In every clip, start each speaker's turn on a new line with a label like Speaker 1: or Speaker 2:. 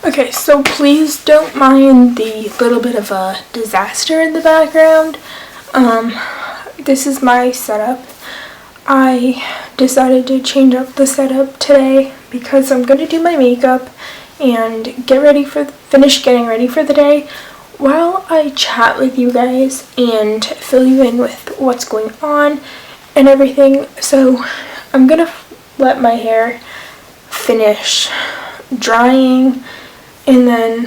Speaker 1: Okay, so please don't mind the little bit of a disaster in the background. This is my setup. I decided to change up the setup today because I'm going to do my makeup and finish getting ready for the day while I chat with you guys and fill you in with what's going on and everything. So I'm going to let my hair finish drying and then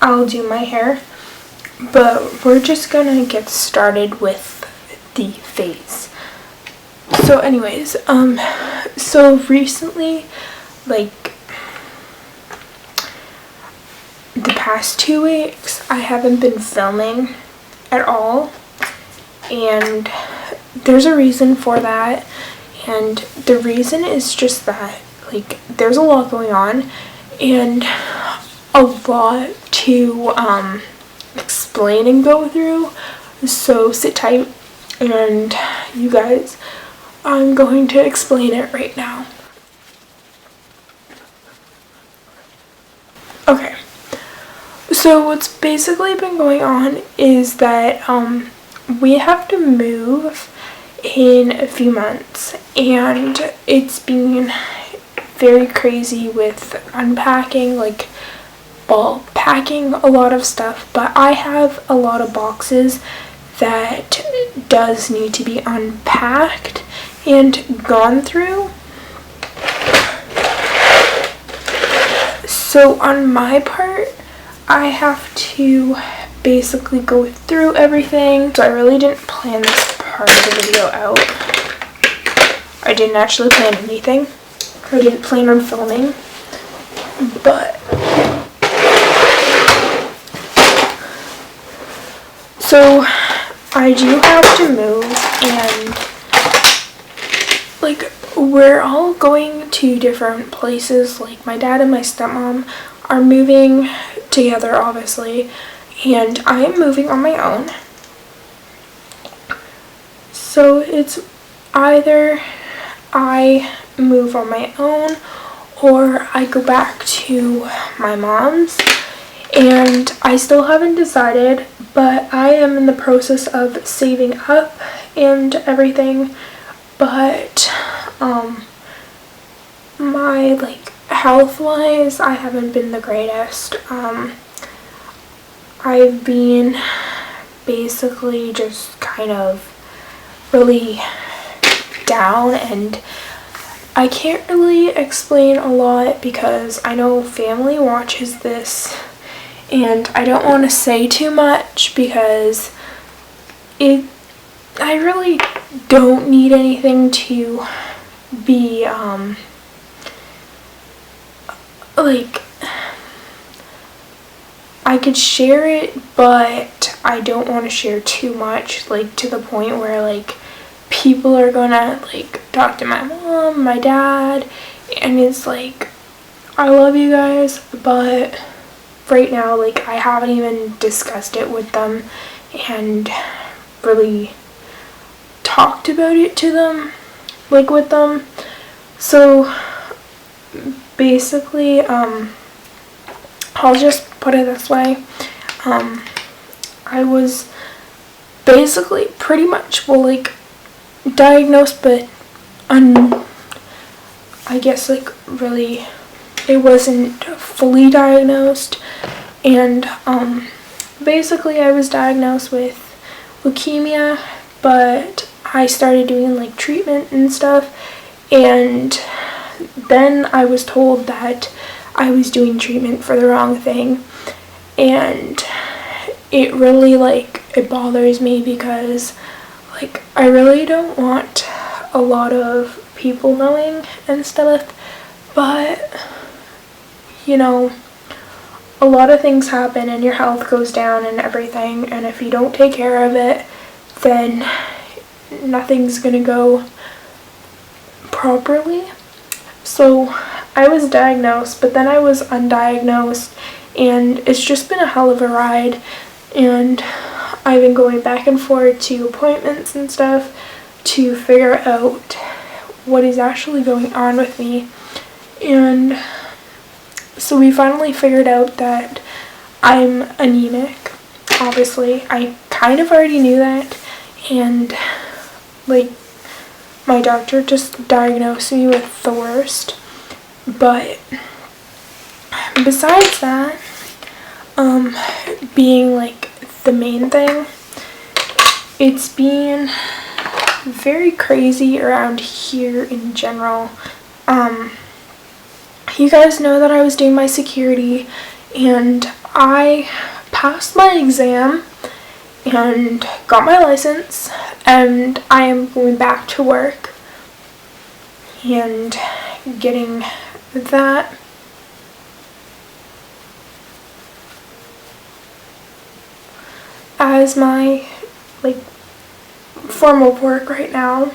Speaker 1: I'll do my hair, but we're just gonna get started with the face. So anyways, so recently, like the past 2 weeks, I haven't been filming at all, and there's a reason for that, and the reason is just that, like, there's a lot going on, and a lot to explain and go through, so sit tight and you guys, I'm going to explain it right now. Okay, so what's basically been going on is that we have to move in a few months, and it's been very crazy with unpacking, like, well, packing a lot of stuff, but I have a lot of boxes that does need to be unpacked and gone through. So on my part, I have to basically go through everything. So I really didn't plan this part of the video out. I didn't actually plan anything. I didn't plan on filming, but so I do have to move, and like, we're all going to different places. Like, my dad and my stepmom are moving together, obviously, and I am moving on my own. So it's either I move on my own or I go back to my mom's, and I still haven't decided, but I am in the process of saving up and everything. But my, like, health wise, I haven't been the greatest. I've been basically just kind of really down, and I can't really explain a lot because I know family watches this, and I don't want to say too much because I really don't need anything to be, like, I could share it, but I don't want to share too much, like, to the point where, like, people are gonna, like, talk to my mom, my dad, and it's like, I love you guys, but right now, like, I haven't even discussed it with them and really talked about it to them, like, with them. So basically, I'll just put it this way, I was basically pretty much, well, like, diagnosed, but I guess, like, really it wasn't fully diagnosed, and basically I was diagnosed with leukemia, but I started doing, like, treatment and stuff, and then I was told that I was doing treatment for the wrong thing, and it really, like, it bothers me because, like, I really don't want a lot of people knowing and stuff, but, you know, a lot of things happen and your health goes down and everything, and if you don't take care of it, then nothing's gonna go properly. So I was diagnosed, but then I was undiagnosed, and it's just been a hell of a ride, and I've been going back and forth to appointments and stuff to figure out what is actually going on with me, and So we finally figured out that I'm anemic. Obviously, I kind of already knew that, and like my doctor just diagnosed me with the worst. But besides that, being like the main thing, it's been very crazy around here in general. You guys know that I was doing my security, and I passed my exam and got my license, and I am going back to work and getting that. As my like formal work right now.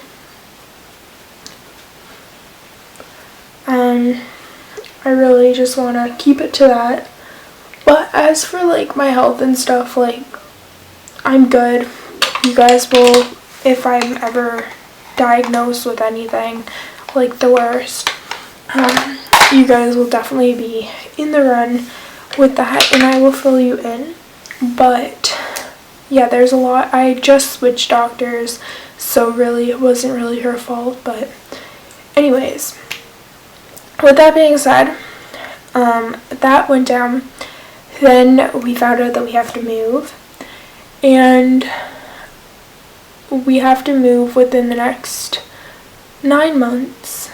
Speaker 1: I really just want to keep it to that. But as for like my health and stuff, like I'm good. You guys will, if I'm ever diagnosed with anything like the worst, you guys will definitely be in the run with that, and I will fill you in. But yeah, there's a lot. I just switched doctors, so really it wasn't really her fault. But anyways, with that being said, that went down. Then we found out that we have to move, and we have to move within the next 9 months.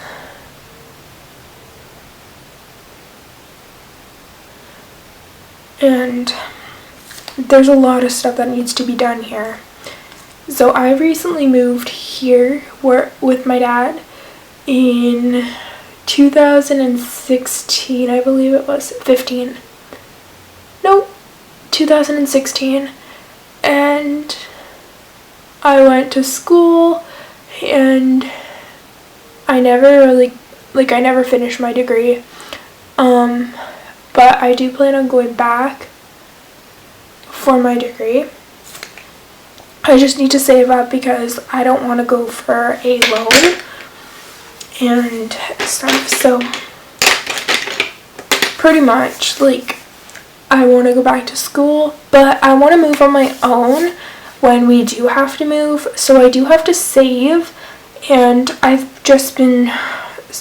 Speaker 1: And there's a lot of stuff that needs to be done here. So I recently moved here with my dad in 2016, I believe it was 15. No, 2016. And I went to school, and I never really, I never finished my degree. But I do plan on going back for my degree. I just need to save up because I don't want to go for a loan and stuff. So pretty much, like, I want to go back to school, but I want to move on my own when we do have to move. So I do have to save, and I've just been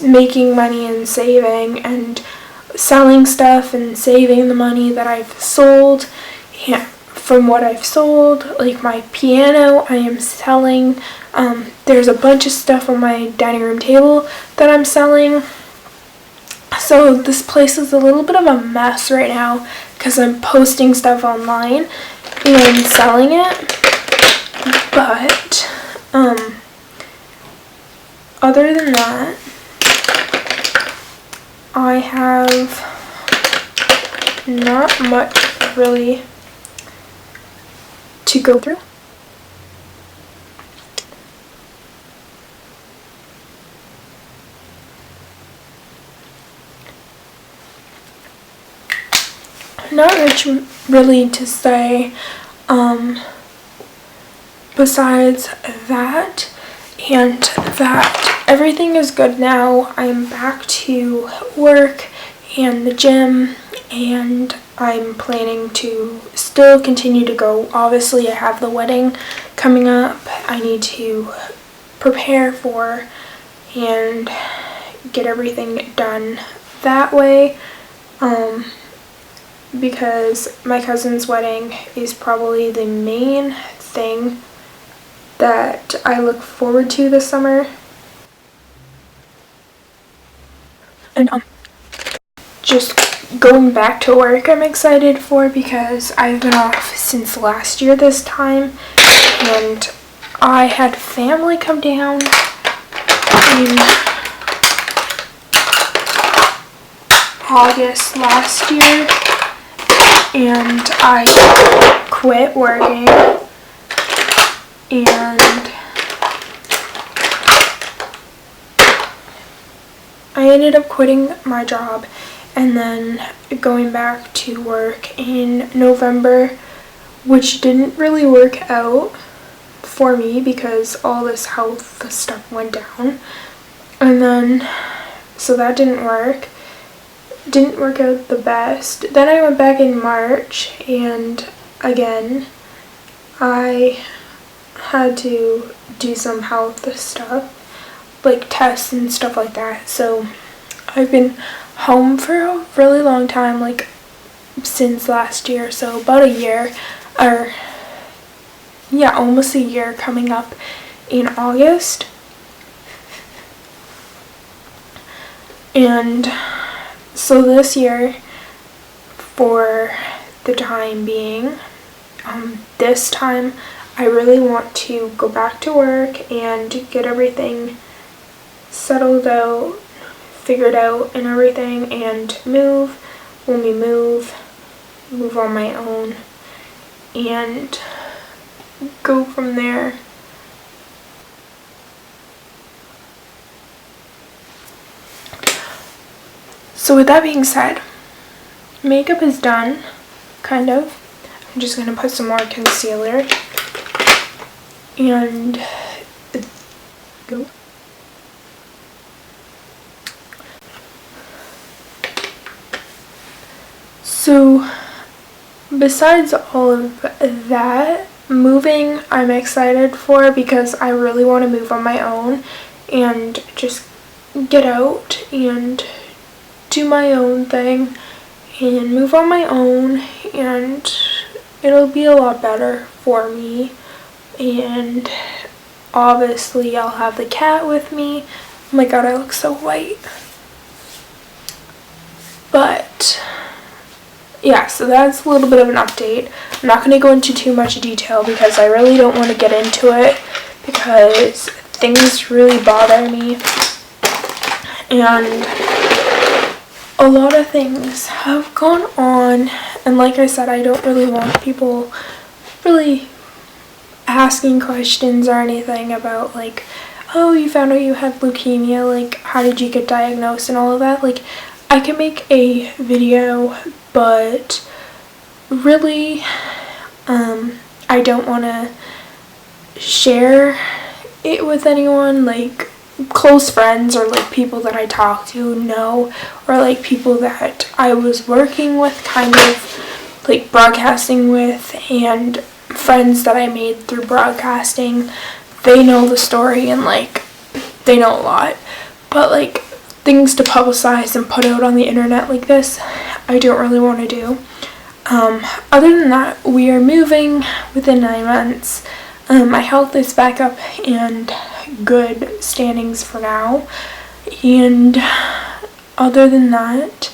Speaker 1: making money and saving and selling stuff and saving the money that I've sold. Yeah, from what I've sold, like my piano I am selling. There's a bunch of stuff on my dining room table that I'm selling. So this place is a little bit of a mess right now because I'm posting stuff online and selling it. But other than that, I have not much really to go through. Not much really to say besides that, and that everything is good now. I'm back to work and the gym, and I'm planning to still continue to go. Obviously, I have the wedding coming up I need to prepare for and get everything done that way, because my cousin's wedding is probably the main thing that I look forward to this summer. And just going back to work I'm excited for, because I've been off since last year this time, and I had family come down in August last year, and I quit working, and I ended up quitting my job and then going back to work in November, which didn't really work out for me because all this health stuff went down, and then so that didn't work. didn't work out the best. Then I went back in March, and again, I had to do some health stuff, like tests and stuff like that. So I've been home for a really long time, like since last year, so about a year, or yeah, almost a year coming up in August. And so this year, for the time being, this time I really want to go back to work and get everything settled out, figured out and everything, and move when we move on my own and go from there. So with that being said, makeup is done, kind of. I'm just going to put some more concealer and go. So besides all of that, moving I'm excited for, because I really want to move on my own and just get out and do my own thing and move on my own, and it'll be a lot better for me. And obviously I'll have the cat with me. Oh my god, I look so white. But yeah, so that's a little bit of an update. I'm not going to go into too much detail because I really don't want to get into it, because things really bother me, and a lot of things have gone on, and like I said, I don't really want people really asking questions or anything about like, oh, you found out you had leukemia, like how did you get diagnosed and all of that. Like, I can make a video, but really I don't want to share it with anyone, like close friends or like people that I talk to know, or like people that I was working with, kind of like broadcasting with, and friends that I made through broadcasting. They know the story and like they know a lot, but like things to publicize and put out on the internet like this, I don't really want to do. Other than that, we are moving within 9 months. My health is back up and good standings for now, and other than that,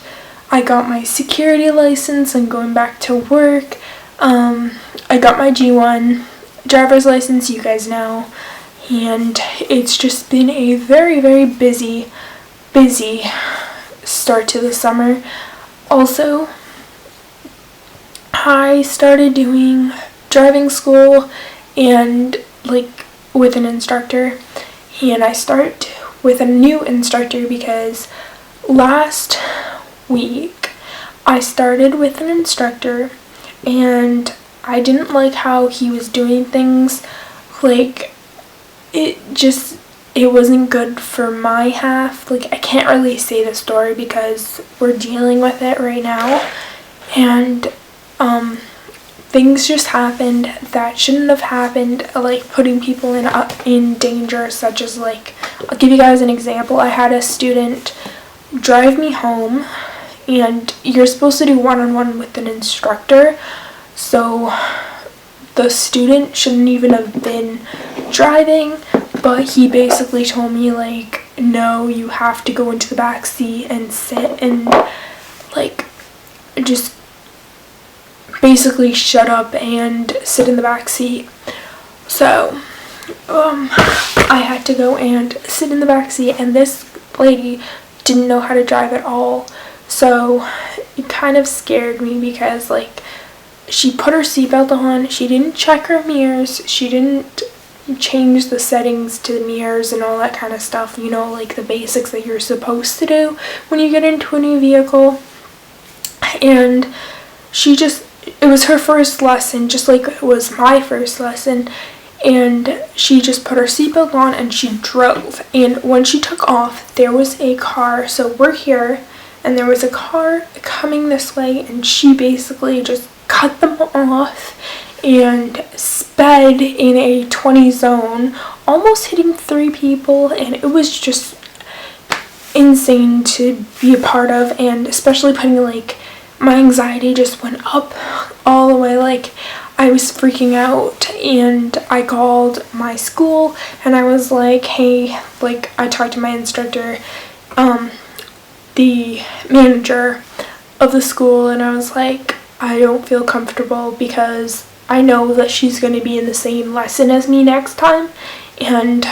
Speaker 1: I got my security license. I'm going back to work. I got my G1 driver's license, you guys know, and it's just been a very, very busy start to the summer. Also, I started doing driving school and like with an instructor, and I start with a new instructor because last week I started with an instructor and I didn't like how he was doing things. Like, it wasn't good for my half. Like, I can't really say the story because we're dealing with it right now, and things just happened that shouldn't have happened, like putting people in danger, such as, like, I'll give you guys an example. I had a student drive me home, and you're supposed to do one-on-one with an instructor, so the student shouldn't even have been driving, but he basically told me, like, no, you have to go into the back seat and sit and, like, just basically shut up and sit in the back seat. So I had to go and sit in the back seat, and this lady didn't know how to drive at all, so it kind of scared me because, like, she put her seatbelt on, she didn't check her mirrors, she didn't change the settings to the mirrors and all that kind of stuff, you know, like the basics that you're supposed to do when you get into a new vehicle. And it was her first lesson, just like it was my first lesson, and she just put her seatbelt on and she drove. And when she took off, there was a car, so we're here, and there was a car coming this way, and she basically just cut them off and sped in a 20 zone, almost hitting 3 people, and it was just insane to be a part of. And especially putting, like, my anxiety just went up all the way. Like, I was freaking out, and I called my school and I was like, hey, like, I talked to my instructor, the manager of the school, and I was like, I don't feel comfortable because I know that she's going to be in the same lesson as me next time, and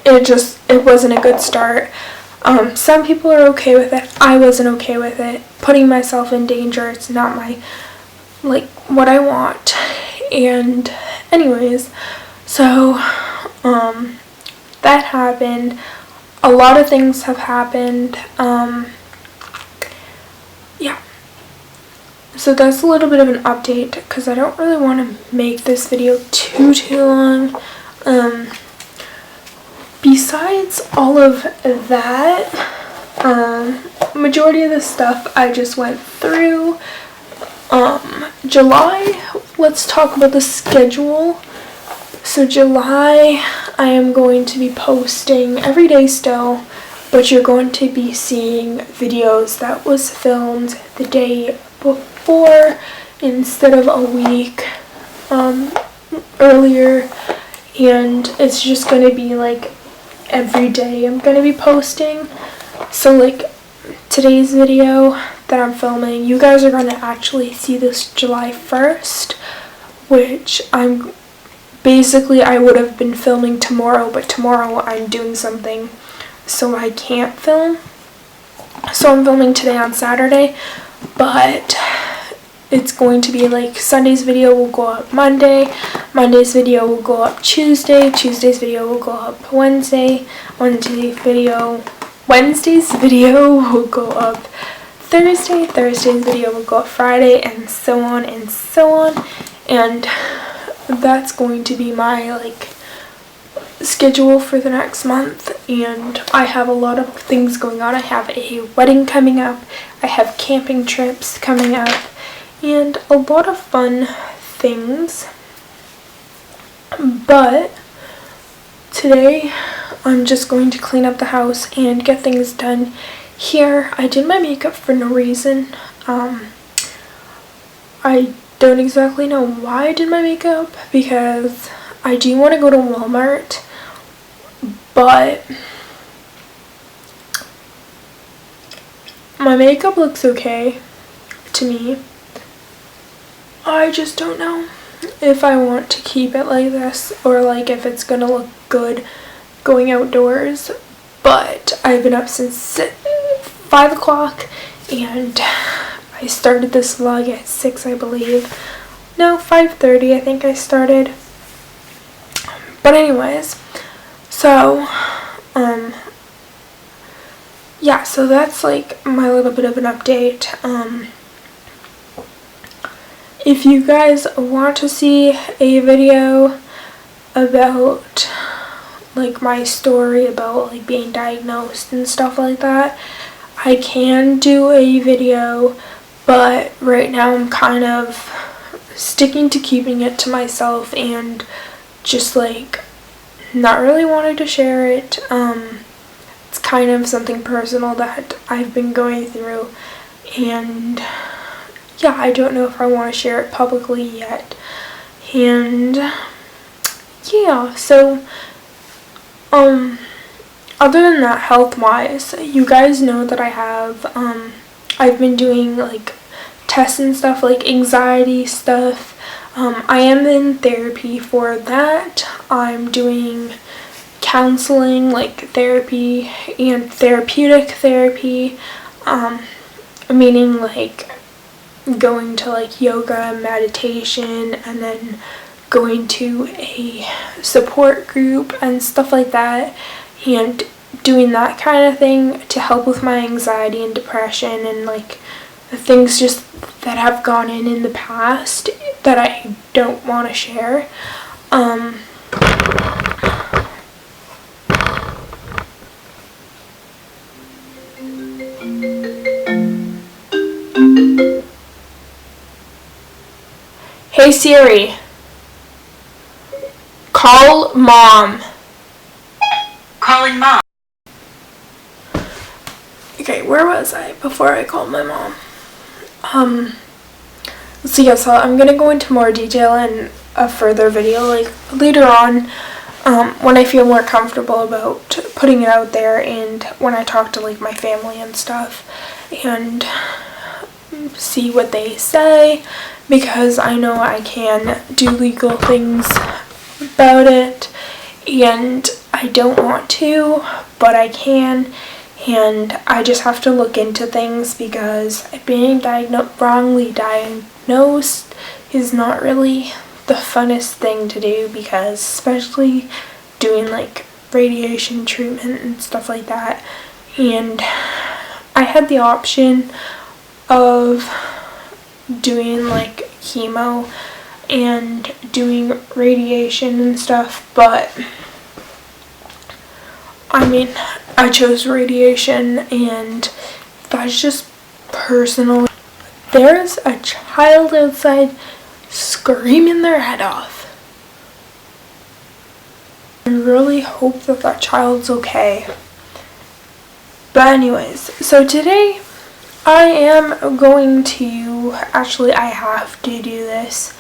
Speaker 1: it wasn't a good start. Some people are okay with it. I wasn't okay with it. Putting myself in danger, it's not my, like, what I want. And anyways, so that happened. A lot of things have happened. Yeah. So that's a little bit of an update because I don't really want to make this video too long. Besides all of that, majority of the stuff I just went through. July, let's talk about the schedule. So July, I am going to be posting every day still, but you're going to be seeing videos that was filmed the day before instead of a week earlier, and it's just going to be like every day I'm going to be posting. So like today's video that I'm filming, you guys are going to actually see this July 1st, which I would have been filming tomorrow, but tomorrow I'm doing something, so I can't film. So I'm filming today on Saturday, but it's going to be like Sunday's video will go up Monday, Monday's video will go up Tuesday, Tuesday's video will go up Wednesday, Wednesday's video will go up Thursday, Thursday's video will go up Friday, and so on and so on. And that's going to be my like schedule for the next month, and I have a lot of things going on. I have a wedding coming up, I have camping trips coming up, and a lot of fun things. But today I'm just going to clean up the house and get things done here. I did my makeup for no reason. I don't exactly know why I did my makeup, because I do want to go to Walmart, but my makeup looks okay to me. I just don't know if I want to keep it like this or like if it's gonna look good going outdoors. But I've been up since 5 o'clock, and I started this vlog at 6, I believe. No, 5:30 I think I started. But anyways, so yeah, so that's like my little bit of an update. If you guys want to see a video about like my story about like being diagnosed and stuff like that, I can do a video, but right now I'm kind of sticking to keeping it to myself and just like not really wanting to share it. It's kind of something personal that I've been going through, and yeah, I don't know if I want to share it publicly yet. And yeah, so other than that, health-wise, you guys know that I have I've been doing like tests and stuff, like anxiety stuff. I am in therapy for that. I'm doing counseling, like therapy and therapeutic therapy, meaning like going to like yoga, meditation, and then going to a support group and stuff like that, and doing that kind of thing to help with my anxiety and depression and like the things just that have gone in the past that I don't want to share. Hey Siri, call mom.
Speaker 2: Calling mom.
Speaker 1: Okay, where was I before I called my mom? So I'm gonna go into more detail in a further video, like later on, when I feel more comfortable about putting it out there, and when I talk to like my family and stuff, and see what they say, because I know I can do legal things about it, and I don't want to, but I can, and I just have to look into things, because being wrongly diagnosed is not really the funnest thing to do, because especially doing like radiation treatment and stuff like that, and I had the option of doing like chemo and doing radiation and stuff, but I mean, I chose radiation, and that's just personal. There's a child outside screaming their head off. I really hope that that child's okay. But anyways, so today I am going to, actually I have to do this.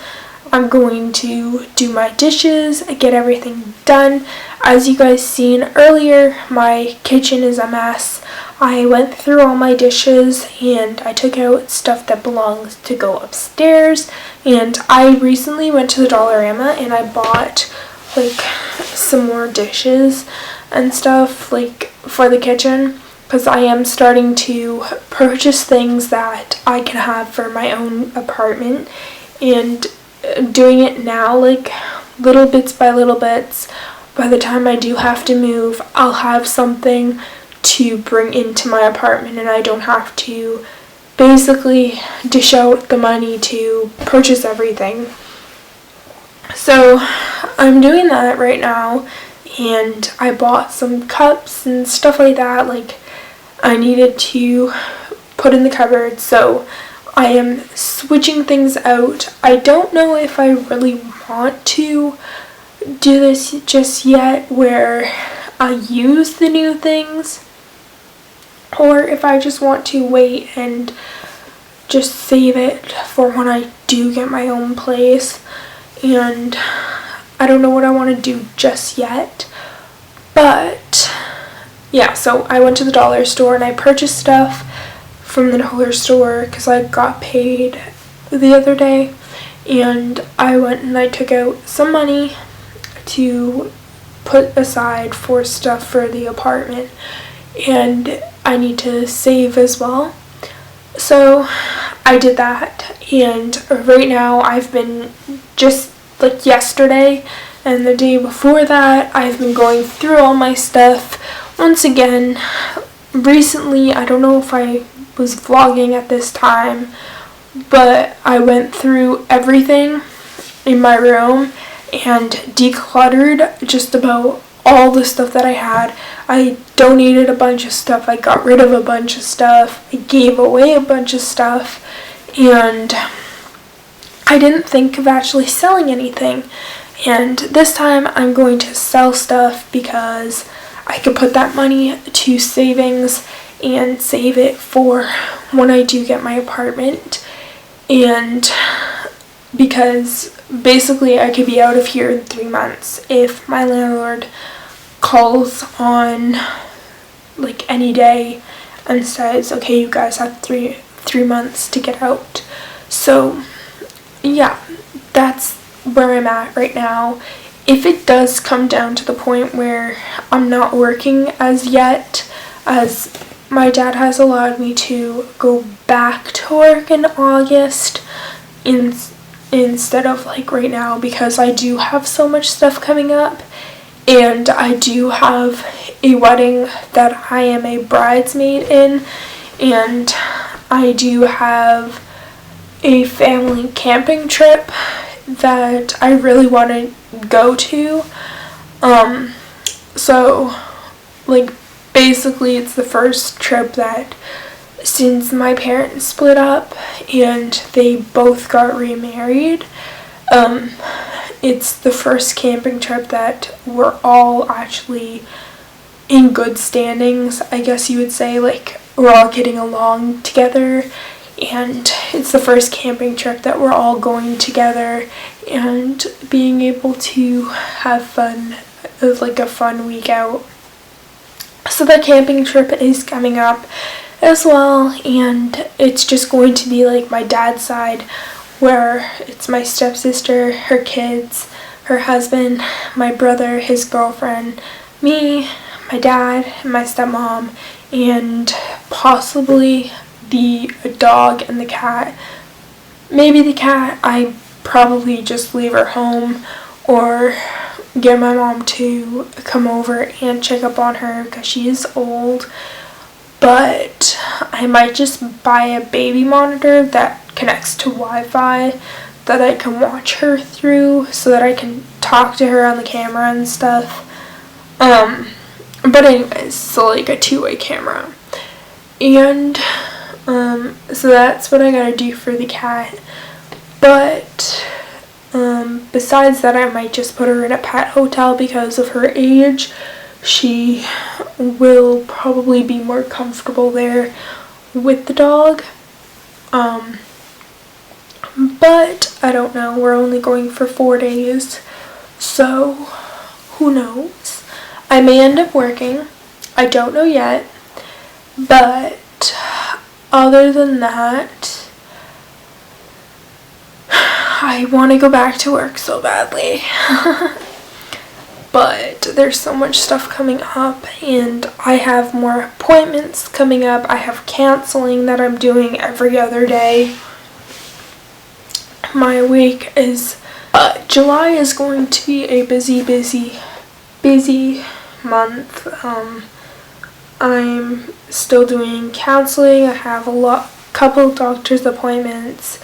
Speaker 1: I'm going to do my dishes, get everything done. As you guys seen earlier, my kitchen is a mess. I went through all my dishes and I took out stuff that belongs to go upstairs. And I recently went to the Dollarama and I bought like some more dishes and stuff like for the kitchen, because I am starting to purchase things that I can have for my own apartment, and doing it now, like little bits by little bits. By the time I do have to move, I'll have something to bring into my apartment, and I don't have to basically dish out the money to purchase everything. So I'm doing that right now, and I bought some cups and stuff like that, like I needed to put in the cupboard, so I am switching things out. I don't know if I really want to do this just yet, where I use the new things, or if I just want to wait and just save it for when I do get my own place. And I don't know what I want to do just yet, but yeah, so I went to the dollar store and I purchased stuff from the dollar store because I got paid the other day, and I went and I took out some money to put aside for stuff for the apartment, and I need to save as well. So I did that, and right now I've been, just like yesterday and the day before that, I've been going through all my stuff once again. Recently, I don't know if I was vlogging at this time, but I went through everything in my room and decluttered just about all the stuff that I had. I donated a bunch of stuff, I got rid of a bunch of stuff, I gave away a bunch of stuff, and I didn't think of actually selling anything. And this time I'm going to sell stuff because I could put that money to savings and save it for when I do get my apartment. And because basically I could be out of here in 3 months if my landlord calls on like any day and says, okay, you guys have three months to get out. So yeah, that's where I'm at right now. If it does come down to the point where I'm not working as yet, as my dad has allowed me to go back to work in August instead of like right now, because I do have so much stuff coming up, and I do have a wedding that I am a bridesmaid in, and I do have a family camping trip that I really want to go to. So like basically it's the first trip that, since my parents split up and they both got remarried, It's the first camping trip that we're all actually in good standings, I guess you would say. Like, we're all getting along together, and it's the first camping trip that we're all going together and being able to have fun. It was like a fun week out. So the camping trip is coming up as well, and it's just going to be like my dad's side, where it's my stepsister, her kids, her husband, my brother, his girlfriend, me, my dad, and my stepmom, and possibly the dog and the cat. Maybe the cat, I probably just leave her home or get my mom to come over and check up on her because she is old. But I might just buy a baby monitor that connects to Wi-Fi that I can watch her through so that I can talk to her on the camera and stuff. But anyways, so like a two-way camera. And so that's what I gotta do for the cat. But besides that, I might just put her in a pet hotel because of her age. She will probably be more comfortable there with the dog. But I don't know. We're only going for 4 days, so who knows? I may end up working. I don't know yet. But other than that, I want to go back to work so badly. But there's so much stuff coming up, and I have more appointments coming up. I have counseling that I'm doing every other day. My week is, July is going to be a busy month. I'm still doing counseling. I have couple doctor's appointments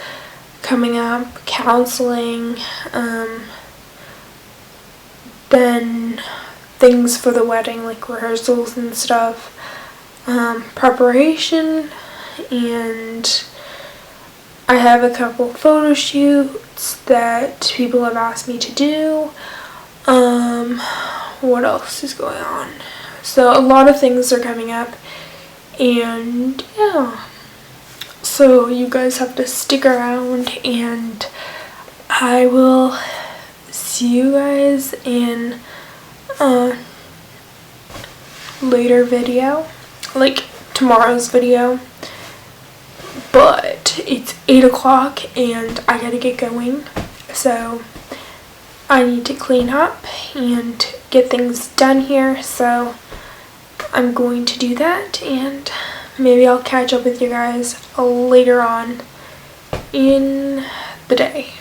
Speaker 1: coming up, counseling, then things for the wedding, like rehearsals and stuff, preparation, and I have a couple photo shoots that people have asked me to do. What else is going on? So a lot of things are coming up, and yeah. So you guys have to stick around, and I will see you guys in a later video, like tomorrow's video. But it's 8 o'clock and I gotta get going, so I need to clean up and get things done here, so I'm going to do that, and maybe I'll catch up with you guys later on in the day.